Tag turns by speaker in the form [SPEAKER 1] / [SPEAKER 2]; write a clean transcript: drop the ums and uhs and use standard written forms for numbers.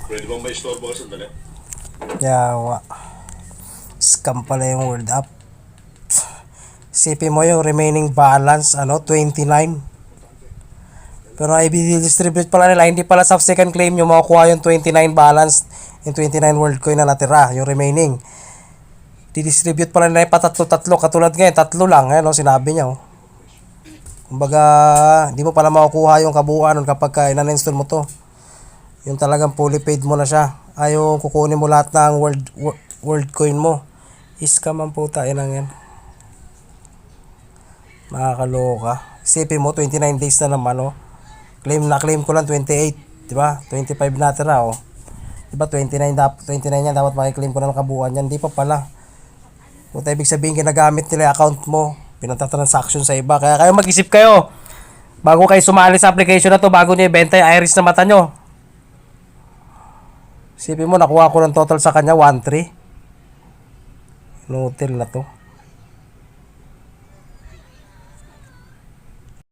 [SPEAKER 1] Pwede bang may istorbo ka sandali?
[SPEAKER 2] Yawa. Scam pala yung World Up. Isipin mo yung remaining balance, 29. Pero i-distribute pala nila, hindi pala sa second claim yung makukuha yung 29 balance, yung 29 world coin na natira, yung remaining. Di-distribute pala nila yung patatlo-tatlo, katulad ngayon, tatlo lang, sinabi niya. Kumbaga, hindi mo pala makukuha yung kabuuan kapag inan-install mo to. Yung talagang fully paid mo na siya. Yung kukunin mo lahat ng world coin mo. Scam ang puta, yan. Nakakaloka. Isipin mo, 29 days na naman, claim ko lang 28, di ba? 25 natira, Di ba 29 yan dapat maki-claim ko na ng kabuuan yan. Di pa pala. Kung ibig sabihin ginagamit nila yung account mo, pinagtatransaction sa iba. Kaya kayo mag-isip kayo. Bago kayo sumali sa application na to, bago niyo ibenta yung iris na mata nyo. Isipin mo, nakuha ko ng total sa kanya 1.3. Inutil na to.